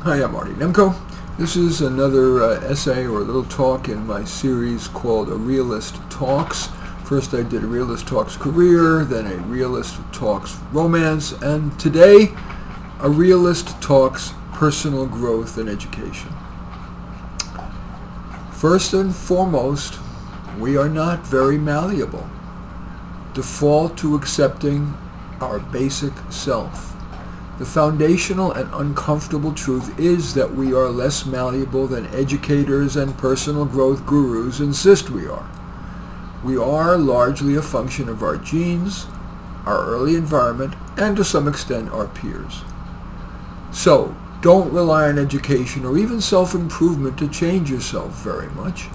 Hi, I'm Marty Nemko. This is another essay or a little talk in my series called A Realist Talks. First I did a Realist Talks career, then a Realist Talks romance, and today a Realist Talks personal growth and education. First and foremost, we are not very malleable. Default to accepting our basic self. The foundational and uncomfortable truth is that we are less malleable than educators and personal growth gurus insist we are. We are largely a function of our genes, our early environment, and to some extent our peers. So, don't rely on education or even self-improvement to change yourself very much,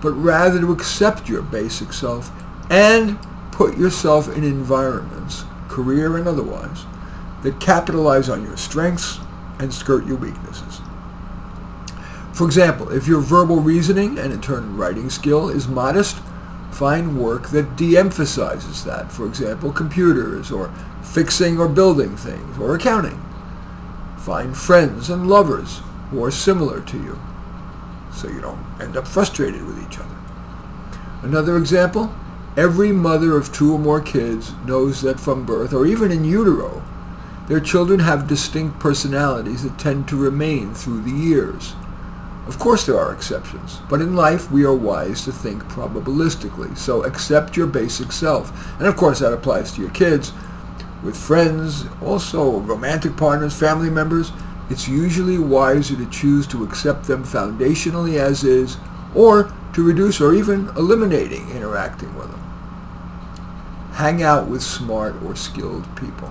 but rather to accept your basic self and put yourself in environments, career and otherwise, that capitalize on your strengths and skirt your weaknesses. For example, if your verbal reasoning and in turn writing skill is modest, find work that de-emphasizes that. For example, computers, or fixing or building things, or accounting. Find friends and lovers who are similar to you, so you don't end up frustrated with each other. Another example, every mother of 2 or more kids knows that from birth, or even in utero, their children have distinct personalities that tend to remain through the years. Of course there are exceptions, but in life we are wise to think probabilistically, so accept your basic self. And of course that applies to your kids. With friends, also romantic partners, family members, it's usually wiser to choose to accept them foundationally as is, or to reduce or even eliminating interacting with them. Hang out with smart or skilled people.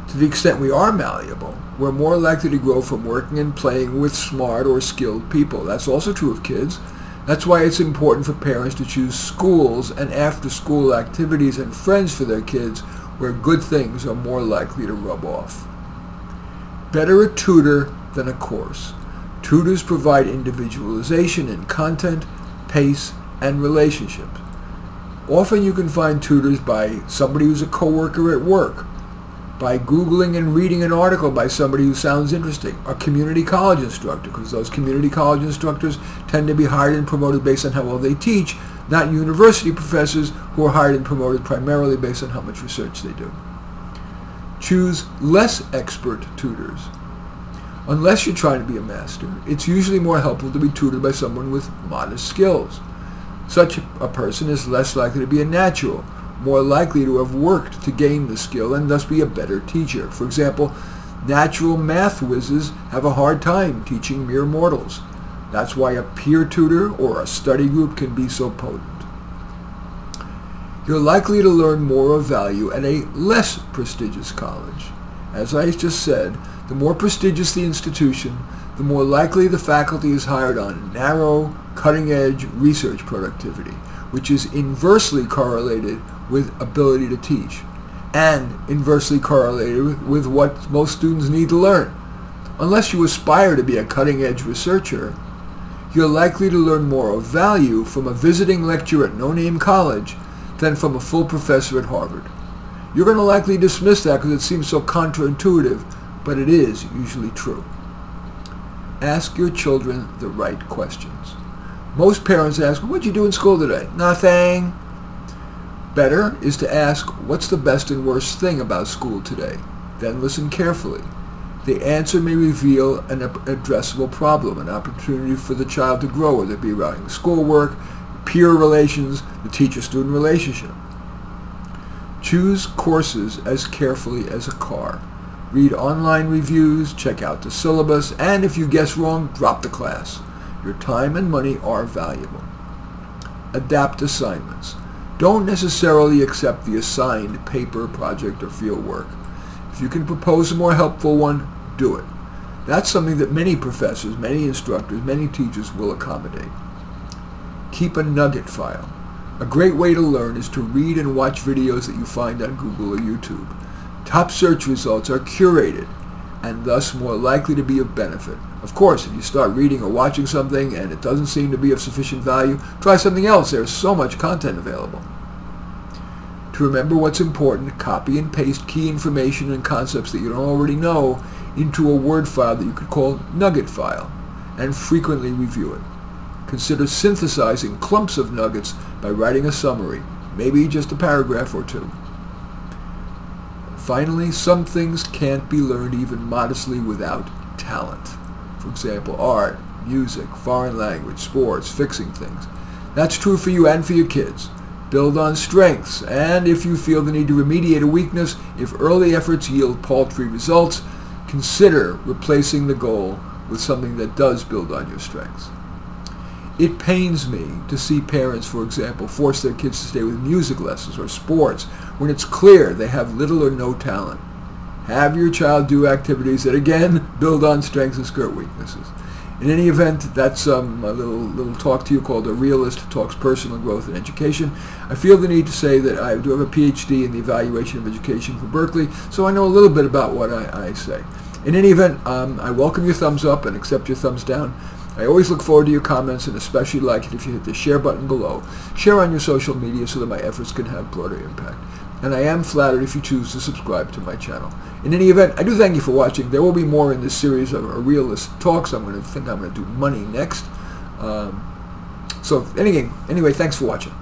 To the extent we are malleable, we're more likely to grow from working and playing with smart or skilled people. That's also true of kids. That's why it's important for parents to choose schools and after-school activities and friends for their kids where good things are more likely to rub off. Better a tutor than a course. Tutors provide individualization in content, pace, and relationships. Often you can find tutors by somebody who's a coworker at work, by Googling and reading an article by somebody who sounds interesting, a community college instructor, because those community college instructors tend to be hired and promoted based on how well they teach, not university professors who are hired and promoted primarily based on how much research they do. Choose less expert tutors. Unless you're trying to be a master, it's usually more helpful to be tutored by someone with modest skills. Such a person is less likely to be a natural, more likely to have worked to gain the skill and thus be a better teacher. For example, natural math whizzes have a hard time teaching mere mortals. That's why a peer tutor or a study group can be so potent. You're likely to learn more of value at a less prestigious college. As I just said, the more prestigious the institution, the more likely the faculty is hired on narrow, cutting-edge research productivity, which is inversely correlated with ability to teach, and inversely correlated with what most students need to learn. Unless you aspire to be a cutting-edge researcher, you're likely to learn more of value from a visiting lecturer at no-name college than from a full professor at Harvard. You're going to likely dismiss that because it seems so counterintuitive, but it is usually true. Ask your children the right questions. Most parents ask, "What'd you do in school today?" "Nothing." Better is to ask, "What's the best and worst thing about school today?" Then listen carefully. The answer may reveal an addressable problem, an opportunity for the child to grow, whether it be around schoolwork, peer relations, the teacher-student relationship. Choose courses as carefully as a car. Read online reviews, check out the syllabus, and if you guess wrong, drop the class. Your time and money are valuable. Adapt assignments. Don't necessarily accept the assigned paper, project, or field work. If you can propose a more helpful one, do it. That's something that many professors, many instructors, many teachers will accommodate. Keep a nugget file. A great way to learn is to read and watch videos that you find on Google or YouTube. Top search results are curated and thus more likely to be of benefit. Of course, if you start reading or watching something and it doesn't seem to be of sufficient value, try something else. There's so much content available. To remember what's important, copy and paste key information and concepts that you don't already know into a Word file that you could call nugget file, and frequently review it. Consider synthesizing clumps of nuggets by writing a summary, maybe just a paragraph or two. Finally, some things can't be learned even modestly without talent. For example, art, music, foreign language, sports, fixing things. That's true for you and for your kids. Build on strengths, and if you feel the need to remediate a weakness, if early efforts yield paltry results, consider replacing the goal with something that does build on your strengths. It pains me to see parents, for example, force their kids to stay with music lessons or sports when it's clear they have little or no talent. Have your child do activities that, again, build on strengths and skirt weaknesses. In any event, that's a little talk to you called A Realist Talks Personal Growth and Education. I feel the need to say that I do have a PhD in the evaluation of education from Berkeley, so I know a little bit about what I say. In any event, I welcome your thumbs up and accept your thumbs down. I always look forward to your comments, and especially like it if you hit the share button below. Share on your social media so that my efforts can have broader impact. And I am flattered if you choose to subscribe to my channel. In any event, I do thank you for watching. There will be more in this series of Realist Talks. I'm going to do money next. So anyway, thanks for watching.